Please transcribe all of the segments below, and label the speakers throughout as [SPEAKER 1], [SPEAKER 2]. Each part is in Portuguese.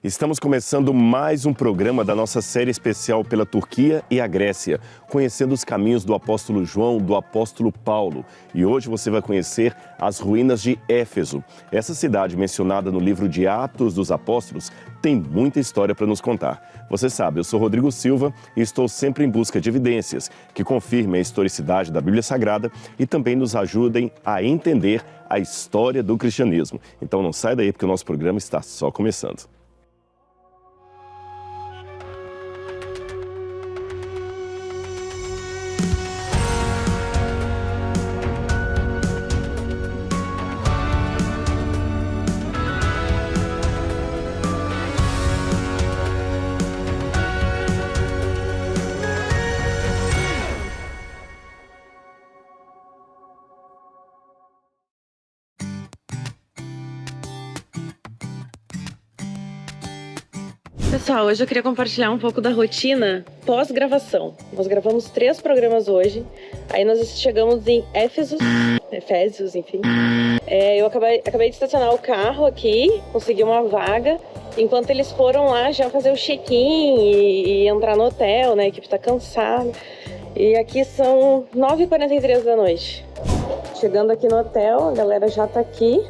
[SPEAKER 1] Estamos começando mais um programa da nossa série especial pela Turquia e a Grécia, conhecendo os caminhos do apóstolo João, do apóstolo Paulo. E hoje você vai conhecer as ruínas de Éfeso. Essa cidade mencionada no livro de Atos dos Apóstolos tem muita história para nos contar. Você sabe, eu sou Rodrigo Silva e estou sempre em busca de evidências que confirmem a historicidade da Bíblia Sagrada e também nos ajudem a entender a história do cristianismo. Então não sai daí porque o nosso programa está só começando.
[SPEAKER 2] Pessoal, hoje eu queria compartilhar um pouco da rotina pós-gravação. Nós gravamos 3 programas hoje, aí nós chegamos em Efésios, enfim. Eu acabei de estacionar o carro aqui, consegui uma vaga, enquanto eles foram lá já fazer o check-in e entrar no hotel, né? A equipe tá cansada. E aqui são 9h43 da noite. Chegando aqui no hotel, a galera já tá aqui.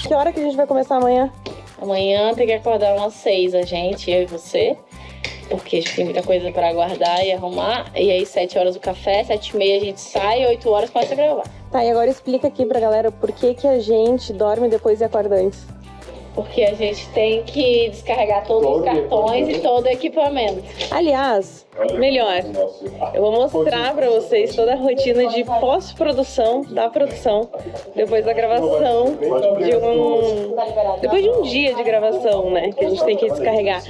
[SPEAKER 2] Que hora que a gente vai começar amanhã?
[SPEAKER 3] Amanhã tem que acordar umas 6, a gente, eu e você, porque a gente tem muita coisa para aguardar e arrumar. E aí 7 horas o café, 7h30 a gente sai, 8 horas começa a gravar.
[SPEAKER 2] Tá, e agora explica aqui pra galera por que a gente dorme depois e acorda antes.
[SPEAKER 3] Porque a gente tem que descarregar todos os cartões e todo o equipamento.
[SPEAKER 2] Aliás, melhor, eu vou mostrar pra vocês toda a rotina de pós-produção, da produção, depois da gravação, depois de um dia de gravação, né, que a gente tem que descarregar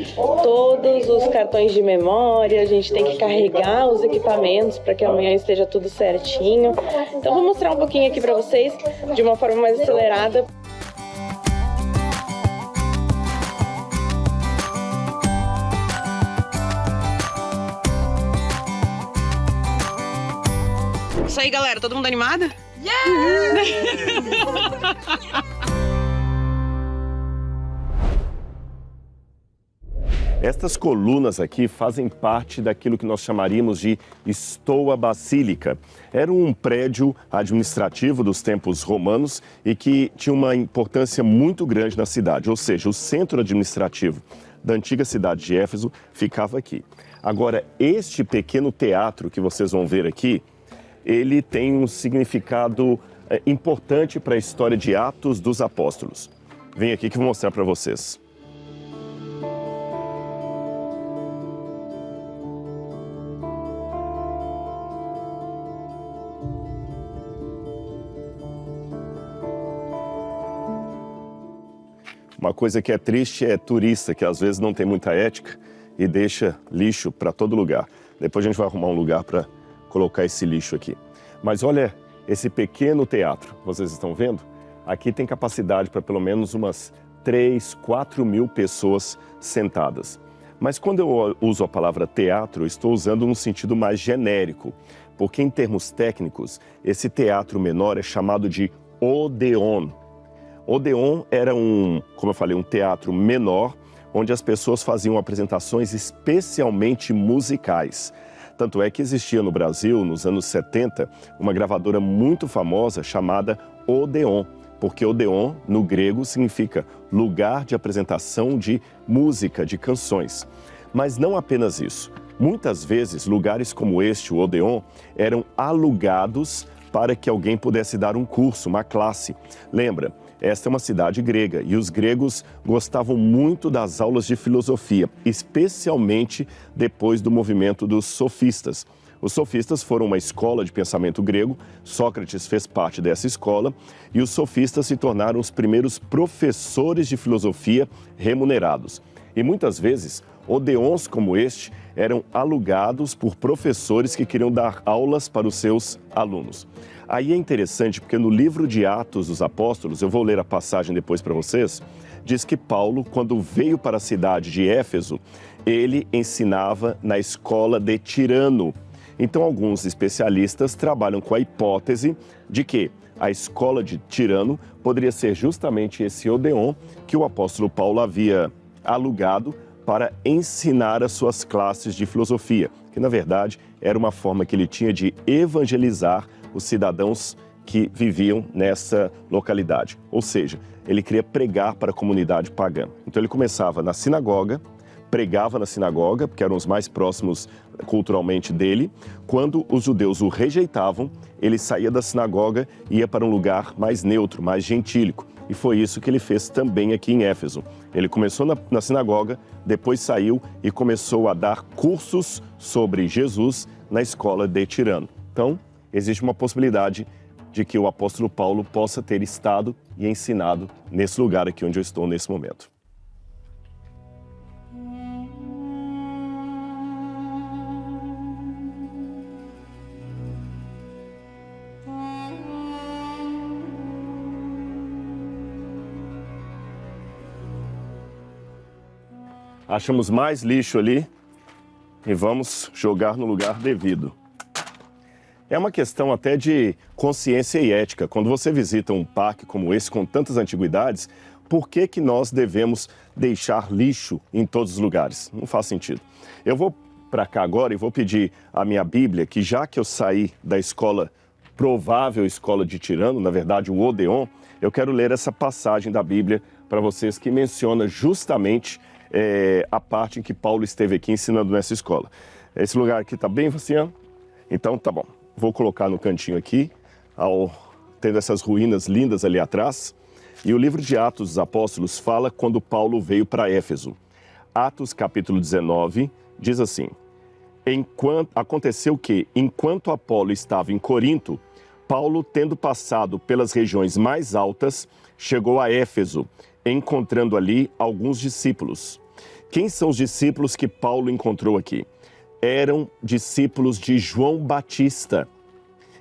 [SPEAKER 2] todos os cartões de memória, a gente tem que carregar os equipamentos para que amanhã esteja tudo certinho. Então vou mostrar um pouquinho aqui pra vocês, de uma forma mais acelerada. Isso aí, galera, todo mundo animado? Yeah!
[SPEAKER 1] Estas colunas aqui fazem parte daquilo que nós chamaríamos de Stoa Basílica. Era um prédio administrativo dos tempos romanos e que tinha uma importância muito grande na cidade, ou seja, o centro administrativo da antiga cidade de Éfeso ficava aqui. Agora, este pequeno teatro que vocês vão ver aqui, ele tem um significado importante para a história de Atos dos Apóstolos. Vem aqui que eu vou mostrar para vocês. Uma coisa que é triste é turista, que às vezes não tem muita ética e deixa lixo para todo lugar. Depois a gente vai arrumar um lugar para colocar esse lixo aqui. Mas olha esse pequeno teatro, vocês estão vendo? Aqui tem capacidade para pelo menos umas 3, 4 mil pessoas sentadas. Mas quando eu uso a palavra teatro, eu estou usando num sentido mais genérico, porque em termos técnicos, esse teatro menor é chamado de Odeon. Odeon era como eu falei, um teatro menor, onde as pessoas faziam apresentações especialmente musicais. Tanto é que existia no Brasil, nos anos 70, uma gravadora muito famosa chamada Odeon, porque Odeon, no grego, significa lugar de apresentação de música, de canções. Mas não apenas isso. Muitas vezes, lugares como este, o Odeon, eram alugados para que alguém pudesse dar um curso, uma classe. Lembra? Esta é uma cidade grega e os gregos gostavam muito das aulas de filosofia, especialmente depois do movimento dos sofistas. Os sofistas foram uma escola de pensamento grego, Sócrates fez parte dessa escola e os sofistas se tornaram os primeiros professores de filosofia remunerados. E muitas vezes, odeons como este eram alugados por professores que queriam dar aulas para os seus alunos. Aí é interessante porque no livro de Atos dos Apóstolos, eu vou ler a passagem depois para vocês, diz que Paulo, quando veio para a cidade de Éfeso, ele ensinava na escola de Tirano. Então, alguns especialistas trabalham com a hipótese de que a escola de Tirano poderia ser justamente esse Odeon que o apóstolo Paulo havia alugado para ensinar as suas classes de filosofia, que na verdade era uma forma que ele tinha de evangelizar os cidadãos que viviam nessa localidade. Ou seja, ele queria pregar para a comunidade pagã. Então ele começava na sinagoga, pregava na sinagoga, porque eram os mais próximos culturalmente dele. Quando os judeus o rejeitavam, ele saía da sinagoga e ia para um lugar mais neutro, mais gentílico. E foi isso que ele fez também aqui em Éfeso. Ele começou na sinagoga, depois saiu e começou a dar cursos sobre Jesus na escola de Tirano. Então, existe uma possibilidade de que o apóstolo Paulo possa ter estado e ensinado nesse lugar aqui onde eu estou nesse momento. Achamos mais lixo ali e vamos jogar no lugar devido. É uma questão até de consciência e ética. Quando você visita um parque como esse, com tantas antiguidades, por que que nós devemos deixar lixo em todos os lugares? Não faz sentido. Eu vou para cá agora e vou pedir a minha Bíblia, que já que eu saí da escola, provável escola de Tirano, na verdade o Odeon, eu quero ler essa passagem da Bíblia para vocês que menciona justamente a parte em que Paulo esteve aqui ensinando nessa escola. Esse lugar aqui está bem, Luciano? Então tá bom. Vou colocar no cantinho aqui, tendo essas ruínas lindas ali atrás. E o livro de Atos dos Apóstolos fala quando Paulo veio para Éfeso. Atos capítulo 19 diz assim: aconteceu que, enquanto Apolo estava em Corinto, Paulo, tendo passado pelas regiões mais altas, chegou a Éfeso, encontrando ali alguns discípulos. Quem são os discípulos que Paulo encontrou aqui? Eram discípulos de João Batista,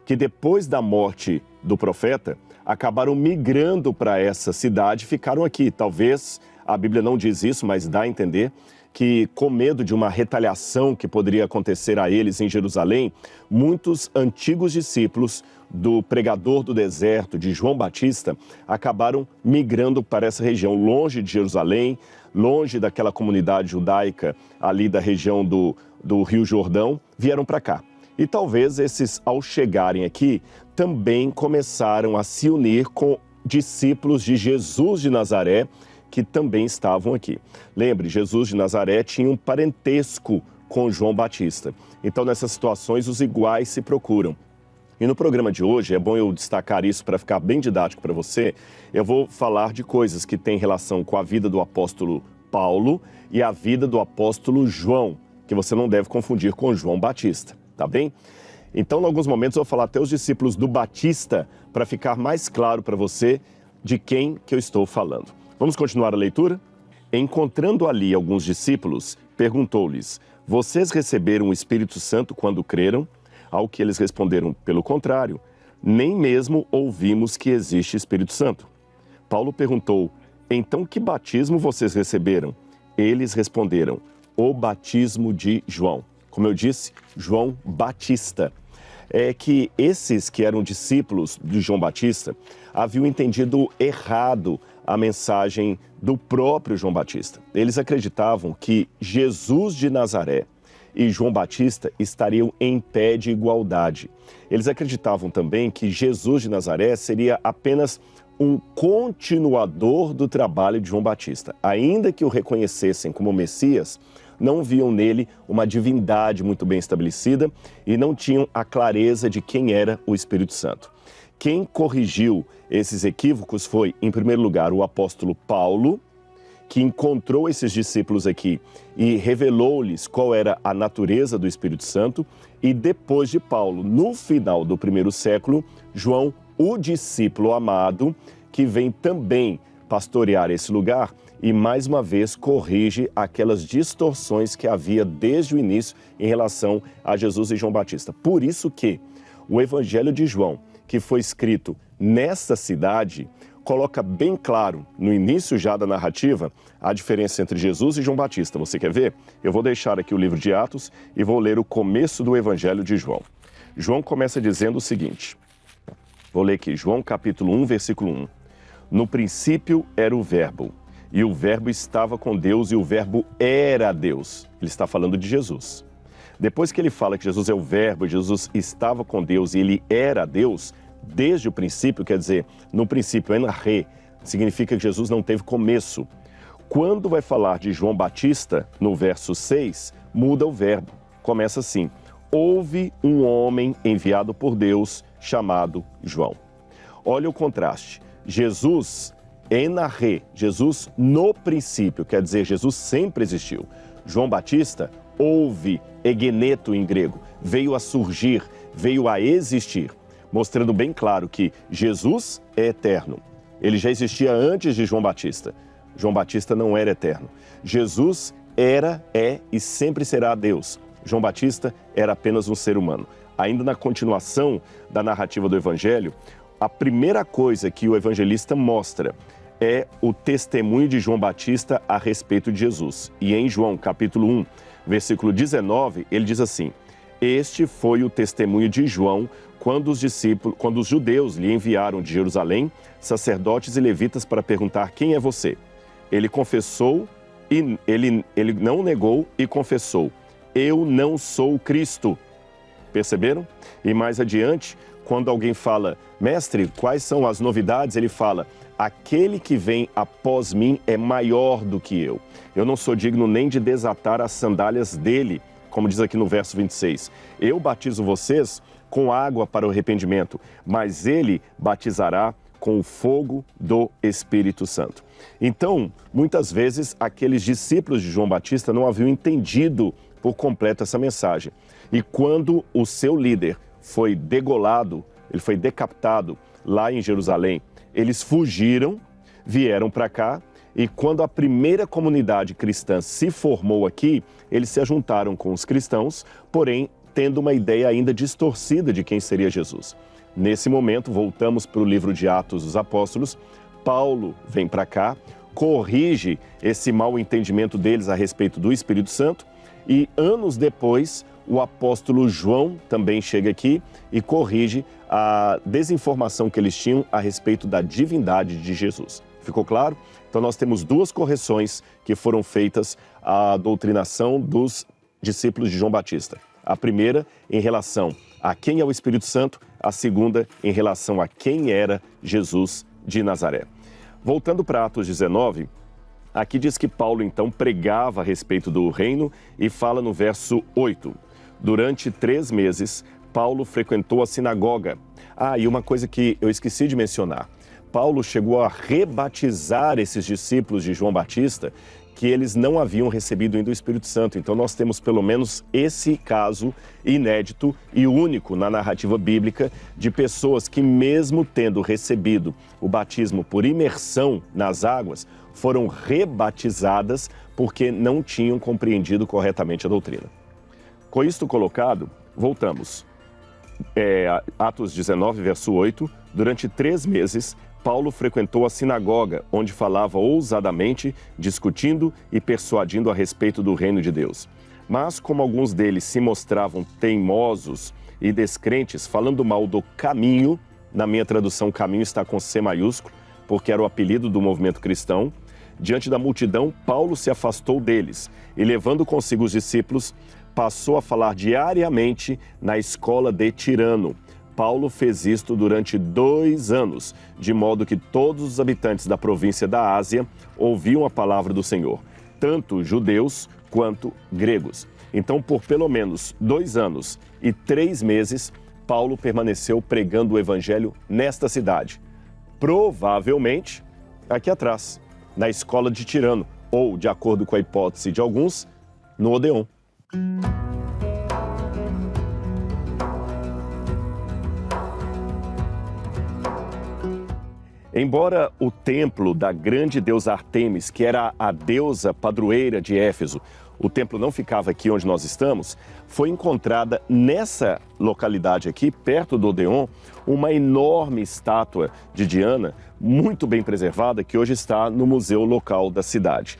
[SPEAKER 1] que depois da morte do profeta, acabaram migrando para essa cidade e ficaram aqui. Talvez, a Bíblia não diz isso, mas dá a entender que, com medo de uma retaliação que poderia acontecer a eles em Jerusalém, muitos antigos discípulos do pregador do deserto, de João Batista, acabaram migrando para essa região, longe de Jerusalém, longe daquela comunidade judaica ali da região do Rio Jordão, vieram para cá. E talvez esses, ao chegarem aqui, também começaram a se unir com discípulos de Jesus de Nazaré, que também estavam aqui. Lembre, Jesus de Nazaré tinha um parentesco com João Batista. Então, nessas situações, os iguais se procuram. E no programa de hoje, é bom eu destacar isso para ficar bem didático para você, eu vou falar de coisas que têm relação com a vida do apóstolo Paulo e a vida do apóstolo João, que você não deve confundir com João Batista, tá bem? Então, em alguns momentos, eu vou falar até os discípulos do Batista para ficar mais claro para você de quem que eu estou falando. Vamos continuar a leitura? Encontrando ali alguns discípulos, perguntou-lhes: vocês receberam o Espírito Santo quando creram? Ao que eles responderam: pelo contrário, nem mesmo ouvimos que existe Espírito Santo. Paulo perguntou: então que batismo vocês receberam? Eles responderam: o batismo de João. Como eu disse, João Batista. É que esses que eram discípulos de João Batista haviam entendido errado a mensagem do próprio João Batista. Eles acreditavam que Jesus de Nazaré e João Batista estariam em pé de igualdade. Eles acreditavam também que Jesus de Nazaré seria apenas um continuador do trabalho de João Batista. Ainda que o reconhecessem como Messias, não viam nele uma divindade muito bem estabelecida e não tinham a clareza de quem era o Espírito Santo. Quem corrigiu esses equívocos foi, em primeiro lugar, o apóstolo Paulo, que encontrou esses discípulos aqui e revelou-lhes qual era a natureza do Espírito Santo. E depois de Paulo, no final do primeiro século, João, o discípulo amado, que vem também pastorear esse lugar e, mais uma vez, corrige aquelas distorções que havia desde o início em relação a Jesus e João Batista. Por isso que o Evangelho de João, que foi escrito nessa cidade, coloca bem claro, no início já da narrativa, a diferença entre Jesus e João Batista. Você quer ver? Eu vou deixar aqui o livro de Atos e vou ler o começo do Evangelho de João. João começa dizendo o seguinte: Vou ler aqui, João capítulo 1, versículo 1. No princípio era o Verbo, e o Verbo estava com Deus, e o Verbo era Deus. Ele está falando de Jesus. Depois que ele fala que Jesus é o Verbo, Jesus estava com Deus e ele era Deus, desde o princípio, quer dizer, no princípio, enarre, significa que Jesus não teve começo. Quando vai falar de João Batista, no verso 6, muda o verbo. Começa assim, houve um homem enviado por Deus chamado João. Olha o contraste. Jesus, enarre, Jesus no princípio, quer dizer, Jesus sempre existiu. João Batista, houve, egeneto em grego, veio a surgir, veio a existir, mostrando bem claro que Jesus é eterno. Ele já existia antes de João Batista. João Batista não era eterno. Jesus era, é e sempre será Deus. João Batista era apenas um ser humano. Ainda na continuação da narrativa do Evangelho, a primeira coisa que o evangelista mostra é o testemunho de João Batista a respeito de Jesus. E em João capítulo 1, versículo 19, ele diz assim, este foi o testemunho de João quando os judeus lhe enviaram de Jerusalém sacerdotes e levitas para perguntar quem é você. Ele confessou, e ele não negou e confessou, eu não sou o Cristo. Perceberam? E mais adiante, quando alguém fala, mestre, quais são as novidades? Ele fala, aquele que vem após mim é maior do que eu. Eu não sou digno nem de desatar as sandálias dele, como diz aqui no verso 26. Eu batizo vocês com água para o arrependimento, mas ele batizará com o fogo do Espírito Santo. Então, muitas vezes, aqueles discípulos de João Batista não haviam entendido por completo essa mensagem. E quando o seu líder foi degolado, ele foi decapitado lá em Jerusalém, eles fugiram, vieram para cá, e quando a primeira comunidade cristã se formou aqui, eles se ajuntaram com os cristãos, porém tendo uma ideia ainda distorcida de quem seria Jesus. Nesse momento, voltamos para o livro de Atos dos Apóstolos, Paulo vem para cá, corrige esse mau entendimento deles a respeito do Espírito Santo, e anos depois, o apóstolo João também chega aqui e corrige a desinformação que eles tinham a respeito da divindade de Jesus. Ficou claro? Então nós temos duas correções que foram feitas à doutrinação dos discípulos de João Batista. A primeira em relação a quem é o Espírito Santo, a segunda em relação a quem era Jesus de Nazaré. Voltando para Atos 19, aqui diz que Paulo então pregava a respeito do reino e fala no verso 8. Durante 3 meses, Paulo frequentou a sinagoga. E uma coisa que eu esqueci de mencionar. Paulo chegou a rebatizar esses discípulos de João Batista que eles não haviam recebido ainda o Espírito Santo. Então nós temos pelo menos esse caso inédito e único na narrativa bíblica de pessoas que mesmo tendo recebido o batismo por imersão nas águas, foram rebatizadas porque não tinham compreendido corretamente a doutrina. Com isto colocado, voltamos. Atos 19, verso 8, durante 3 meses, Paulo frequentou a sinagoga, onde falava ousadamente, discutindo e persuadindo a respeito do reino de Deus. Mas, como alguns deles se mostravam teimosos e descrentes, falando mal do caminho, na minha tradução, caminho está com C maiúsculo, porque era o apelido do movimento cristão, diante da multidão, Paulo se afastou deles e, levando consigo os discípulos, passou a falar diariamente na escola de Tirano. Paulo fez isto durante 2 anos, de modo que todos os habitantes da província da Ásia ouviam a palavra do Senhor, tanto judeus quanto gregos. Então, por pelo menos 2 anos e 3 meses, Paulo permaneceu pregando o evangelho nesta cidade. Provavelmente, aqui atrás, na escola de Tirano, ou, de acordo com a hipótese de alguns, no Odeon. Embora o templo da grande deusa Ártemis, que era a deusa padroeira de Éfeso, o templo não ficava aqui onde nós estamos, foi encontrada nessa localidade aqui, perto do Odeon, uma enorme estátua de Diana, muito bem preservada, que hoje está no museu local da cidade.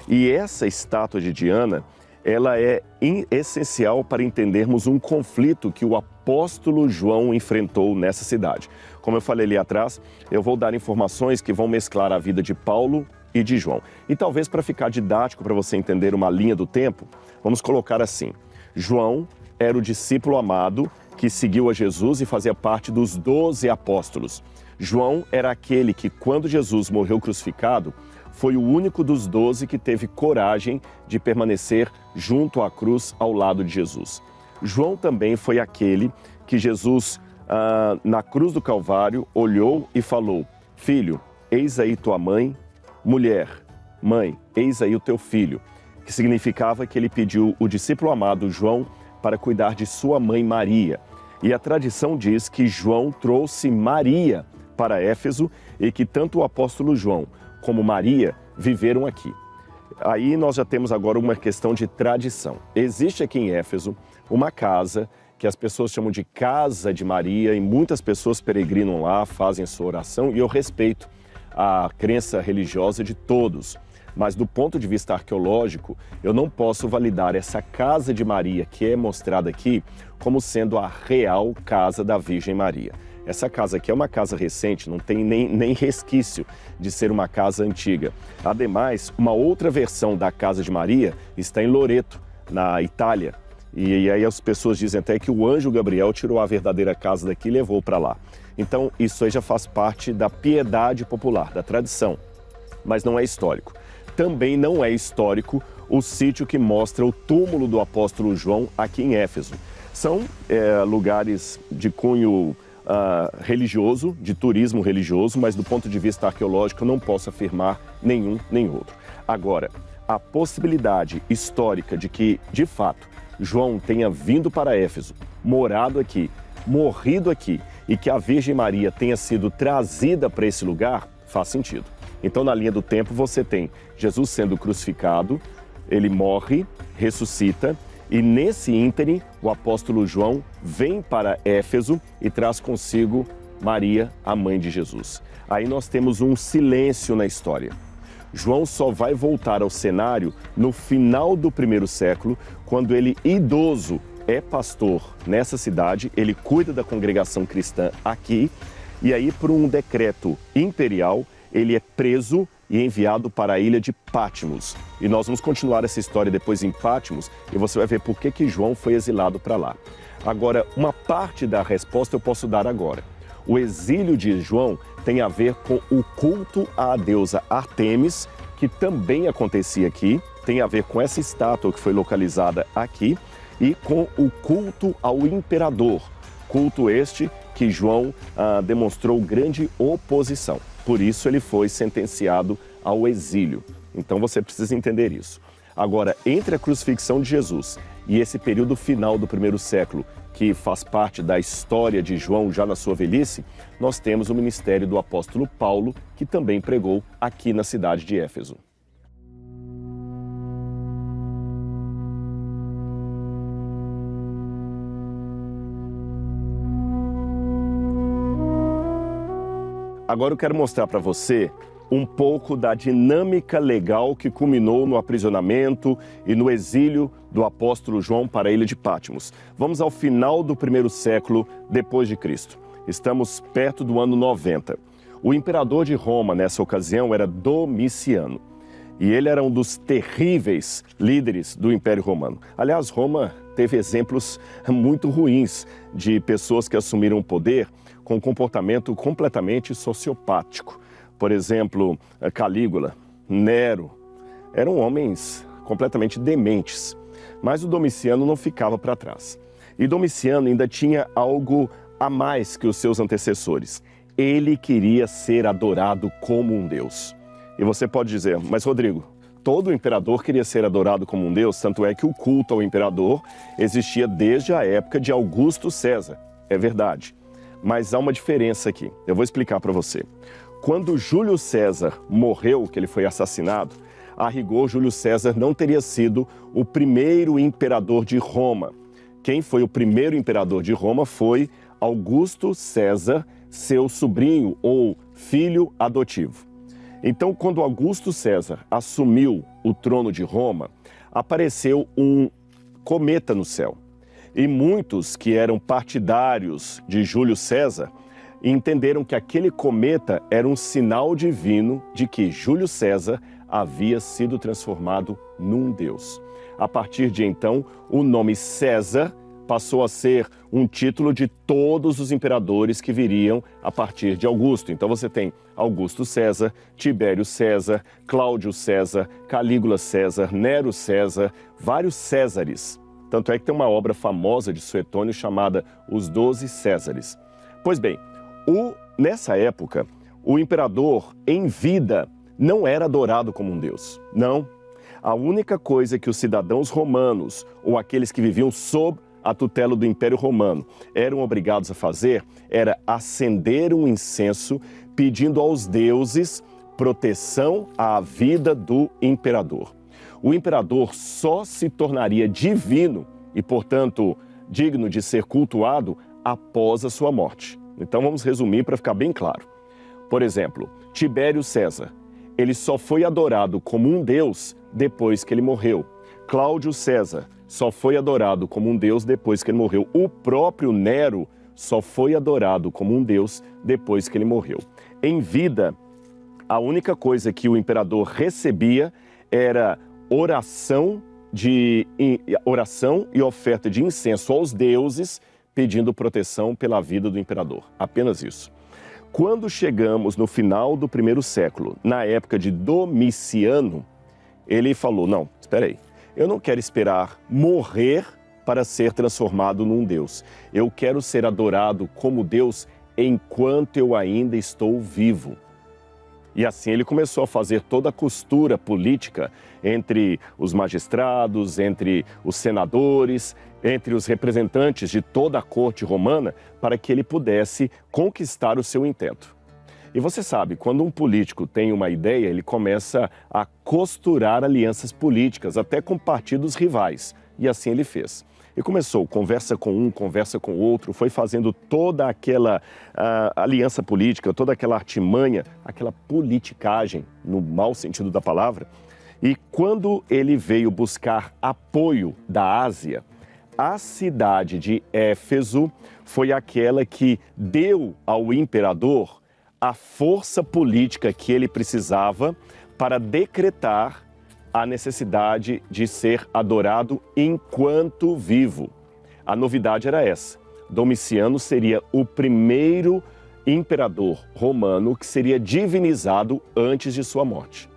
[SPEAKER 1] E essa estátua de Diana, ela é essencial para entendermos um conflito que o apóstolo João enfrentou nessa cidade. Como eu falei ali atrás, eu vou dar informações que vão mesclar a vida de Paulo e de João. E talvez para ficar didático, para você entender uma linha do tempo, vamos colocar assim. João era o discípulo amado que seguiu a Jesus e fazia parte dos 12 apóstolos. João era aquele que, quando Jesus morreu crucificado, foi o único dos 12 que teve coragem de permanecer junto à cruz ao lado de Jesus. João também foi aquele que Jesus, na cruz do Calvário, olhou e falou: filho, eis aí tua mãe, mulher, mãe, eis aí o teu filho. Que significava que ele pediu o discípulo amado João para cuidar de sua mãe Maria. E a tradição diz que João trouxe Maria para Éfeso e que tanto o apóstolo João como Maria viveram aqui. Aí nós já temos agora uma questão de tradição. Existe aqui em Éfeso uma casa que as pessoas chamam de Casa de Maria e muitas pessoas peregrinam lá, fazem sua oração e eu respeito a crença religiosa de todos. Mas do ponto de vista arqueológico, eu não posso validar essa Casa de Maria que é mostrada aqui como sendo a real Casa da Virgem Maria. Essa casa aqui é uma casa recente, não tem nem resquício de ser uma casa antiga. Ademais, uma outra versão da Casa de Maria está em Loreto, na Itália. E aí as pessoas dizem até que o anjo Gabriel tirou a verdadeira casa daqui e levou para lá. Então isso aí já faz parte da piedade popular, da tradição, mas não é histórico. Também não é histórico o sítio que mostra o túmulo do apóstolo João aqui em Éfeso. São lugares de cunho religioso, de turismo religioso, mas do ponto de vista arqueológico eu não posso afirmar nenhum nem outro. Agora, a possibilidade histórica de que, de fato, João tenha vindo para Éfeso, morado aqui, morrido aqui e que a Virgem Maria tenha sido trazida para esse lugar, faz sentido. Então, na linha do tempo, você tem Jesus sendo crucificado, ele morre, ressuscita, e nesse ínterim, o apóstolo João vem para Éfeso e traz consigo Maria, a mãe de Jesus. Aí nós temos um silêncio na história. João só vai voltar ao cenário no final do primeiro século, quando ele, idoso, é pastor nessa cidade, ele cuida da congregação cristã aqui, e aí, por um decreto imperial, ele é preso e enviado para a ilha de Patmos. E nós vamos continuar essa história depois em Patmos e você vai ver por que João foi exilado para lá. Agora, uma parte da resposta eu posso dar agora. O exílio de João tem a ver com o culto à deusa Ártemis, que também acontecia aqui, tem a ver com essa estátua que foi localizada aqui e com o culto ao imperador. Culto este que João demonstrou grande oposição. Por isso ele foi sentenciado ao exílio. Então você precisa entender isso. Agora, entre a crucifixão de Jesus e esse período final do primeiro século, que faz parte da história de João já na sua velhice, nós temos o ministério do apóstolo Paulo, que também pregou aqui na cidade de Éfeso. Agora eu quero mostrar para você um pouco da dinâmica legal que culminou no aprisionamento e no exílio do apóstolo João para a ilha de Patmos. Vamos ao final do primeiro século depois de Cristo. Estamos perto do ano 90. O imperador de Roma nessa ocasião era Domiciano. E ele era um dos terríveis líderes do Império Romano. Aliás, Roma teve exemplos muito ruins de pessoas que assumiram o poder com um comportamento completamente sociopático. Por exemplo, Calígula, Nero, eram homens completamente dementes. Mas o Domiciano não ficava para trás. E Domiciano ainda tinha algo a mais que os seus antecessores. Ele queria ser adorado como um deus. E você pode dizer, mas Rodrigo, todo imperador queria ser adorado como um deus, tanto é que o culto ao imperador existia desde a época de Augusto César. É verdade. Mas há uma diferença aqui. Eu vou explicar para você. Quando Júlio César morreu, que ele foi assassinado, a rigor, Júlio César não teria sido o primeiro imperador de Roma. Quem foi o primeiro imperador de Roma foi Augusto César, seu sobrinho ou filho adotivo. Então, quando Augusto César assumiu o trono de Roma, apareceu um cometa no céu. E muitos que eram partidários de Júlio César entenderam que aquele cometa era um sinal divino de que Júlio César havia sido transformado num deus. A partir de então, o nome César passou a ser um título de todos os imperadores que viriam a partir de Augusto. Então você tem Augusto César, Tibério César, Cláudio César, Calígula César, Nero César, vários Césares. Tanto é que tem uma obra famosa de Suetônio chamada Os 12 Césares. Pois bem, nessa época, o imperador em vida não era adorado como um deus. Não. A única coisa que os cidadãos romanos ou aqueles que viviam sob a tutela do Império Romano eram obrigados a fazer era acender um incenso pedindo aos deuses proteção à vida do imperador. O imperador só se tornaria divino e, portanto, digno de ser cultuado após a sua morte. Então vamos resumir para ficar bem claro. Por exemplo, Tibério César, ele só foi adorado como um deus depois que ele morreu. Cláudio César só foi adorado como um deus depois que ele morreu. O próprio Nero só foi adorado como um deus depois que ele morreu. Em vida, a única coisa que o imperador recebia era oração e oferta de incenso aos deuses, pedindo proteção pela vida do imperador. Apenas isso. Quando chegamos no final do primeiro século, na época de Domiciano, ele falou, não, espera aí, eu não quero esperar morrer para ser transformado num Deus. Eu quero ser adorado como Deus enquanto eu ainda estou vivo. E assim ele começou a fazer toda a costura política entre os magistrados, entre os senadores, entre os representantes de toda a corte romana, para que ele pudesse conquistar o seu intento. E você sabe, quando um político tem uma ideia, ele começa a costurar alianças políticas, até com partidos rivais. E assim ele fez. E começou, conversa com um, conversa com o outro, foi fazendo toda aquela aliança política, toda aquela artimanha, aquela politicagem, no mau sentido da palavra. E quando ele veio buscar apoio da Ásia, a cidade de Éfeso foi aquela que deu ao imperador a força política que ele precisava para decretar a necessidade de ser adorado enquanto vivo. A novidade era essa. Domiciano seria o primeiro imperador romano que seria divinizado antes de sua morte.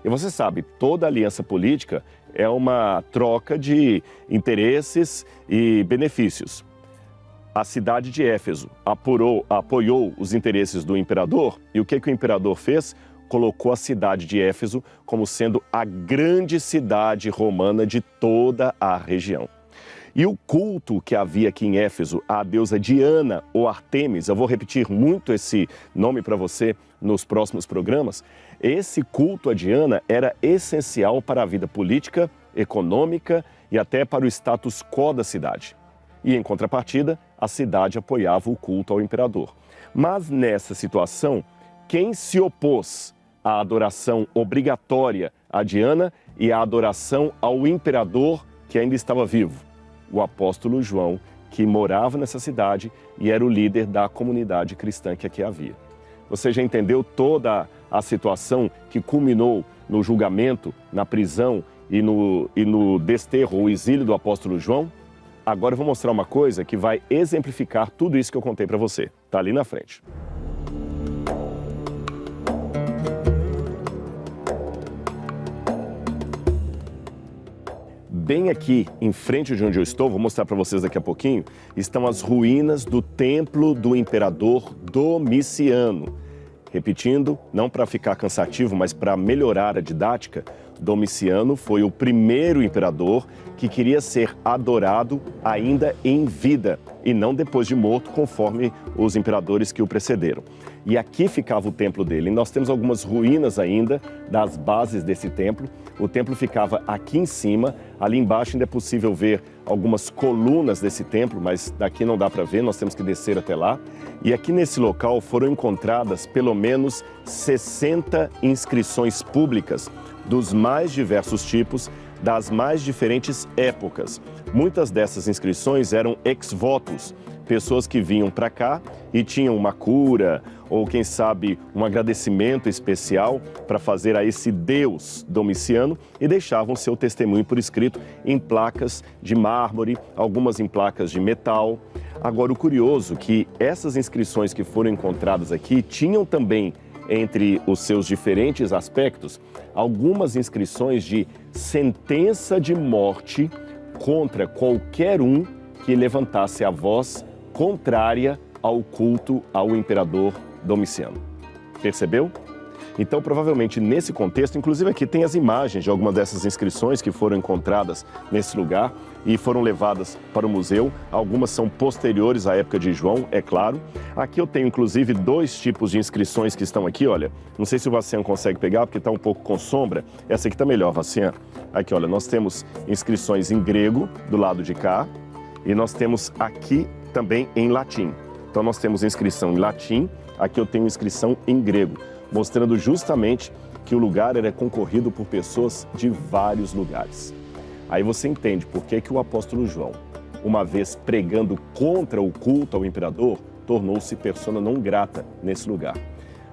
[SPEAKER 1] E você sabe, toda aliança política é uma troca de interesses e benefícios. A cidade de Éfeso apoiou os interesses do imperador e o que o imperador fez? Colocou a cidade de Éfeso como sendo a grande cidade romana de toda a região. E o culto que havia aqui em Éfeso, a deusa Diana ou Artemis, eu vou repetir muito esse nome para você nos próximos programas, esse culto a Diana era essencial para a vida política, econômica e até para o status quo da cidade. E em contrapartida, a cidade apoiava o culto ao imperador. Mas nessa situação, quem se opôs à adoração obrigatória a Diana e à adoração ao imperador que ainda estava vivo? O apóstolo João, que morava nessa cidade e era o líder da comunidade cristã que aqui havia. Você já entendeu toda a situação que culminou no julgamento, na prisão e no desterro ou exílio do apóstolo João? Agora eu vou mostrar uma coisa que vai exemplificar tudo isso que eu contei para você. Está ali na frente. Bem aqui, em frente de onde eu estou, vou mostrar para vocês daqui a pouquinho, estão as ruínas do templo do imperador Domiciano. Repetindo, não para ficar cansativo, mas para melhorar a didática, Domiciano foi o primeiro imperador que queria ser adorado ainda em vida e não depois de morto, conforme os imperadores que o precederam. E aqui ficava o templo dele. E nós temos algumas ruínas ainda das bases desse templo. O templo ficava aqui em cima, ali embaixo ainda é possível ver algumas colunas desse templo, mas daqui não dá para ver, nós temos que descer até lá. E aqui nesse local foram encontradas pelo menos 60 inscrições públicas dos mais diversos tipos, das mais diferentes épocas. Muitas dessas inscrições eram ex votos, pessoas que vinham para cá e tinham uma cura ou, quem sabe, um agradecimento especial para fazer a esse Deus Domiciano e deixavam seu testemunho por escrito em placas de mármore, algumas em placas de metal. Agora, o curioso é que essas inscrições que foram encontradas aqui tinham também, entre os seus diferentes aspectos, algumas inscrições de sentença de morte contra qualquer um que levantasse a voz contrária ao culto ao imperador Domiciano. Percebeu? Então, provavelmente nesse contexto, inclusive aqui tem as imagens de algumas dessas inscrições que foram encontradas nesse lugar e foram levadas para o museu. Algumas são posteriores à época de João, é claro. Aqui eu tenho, inclusive, 2 tipos de inscrições que estão aqui, olha. Não sei se o Vacian consegue pegar, porque está um pouco com sombra. Essa aqui está melhor, Vacian. Aqui, olha, nós temos inscrições em grego, do lado de cá, e nós temos aqui também em latim. Então, nós temos inscrição em latim, aqui eu tenho inscrição em grego, mostrando justamente que o lugar era concorrido por pessoas de vários lugares. Aí você entende por que o apóstolo João, uma vez pregando contra o culto ao imperador, tornou-se persona não grata nesse lugar.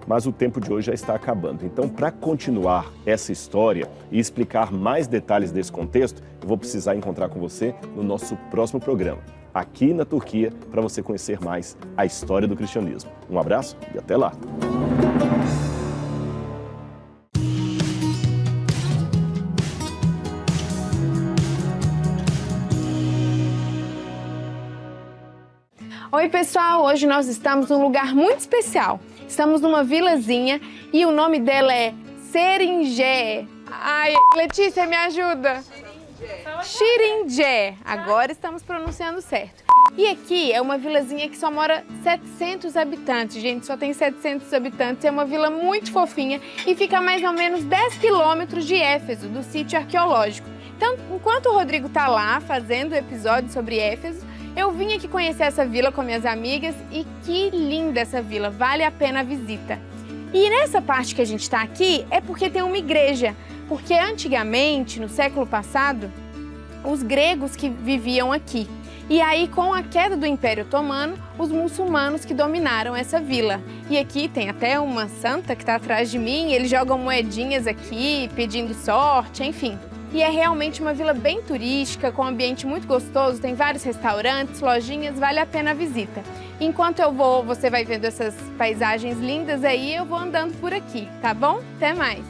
[SPEAKER 1] Mas o tempo de hoje já está acabando. Então, para continuar essa história e explicar mais detalhes desse contexto, eu vou precisar encontrar com você no nosso próximo programa, aqui na Turquia, para você conhecer mais a história do cristianismo. Um abraço e até lá!
[SPEAKER 4] Oi pessoal, hoje nós estamos num lugar muito especial. Estamos numa vilazinha e o nome dela é Şirince. Ai, Letícia, me ajuda. Şirince. Agora estamos pronunciando certo. E aqui é uma vilazinha que só mora 700 habitantes, gente, só tem 700 habitantes. É uma vila muito fofinha e fica a mais ou menos 10 quilômetros de Éfeso, do sítio arqueológico. Então, enquanto o Rodrigo tá lá fazendo o episódio sobre Éfeso, eu vim aqui conhecer essa vila com minhas amigas e que linda essa vila, vale a pena a visita. E nessa parte que a gente está aqui é porque tem uma igreja, porque antigamente, no século passado, os gregos que viviam aqui. E aí, com a queda do Império Otomano, os muçulmanos que dominaram essa vila. E aqui tem até uma santa que está atrás de mim, eles jogam moedinhas aqui, pedindo sorte, enfim. E é realmente uma vila bem turística, com um ambiente muito gostoso, tem vários restaurantes, lojinhas, vale a pena a visita. Enquanto eu vou, você vai vendo essas paisagens lindas aí, eu vou andando por aqui, tá bom? Até mais!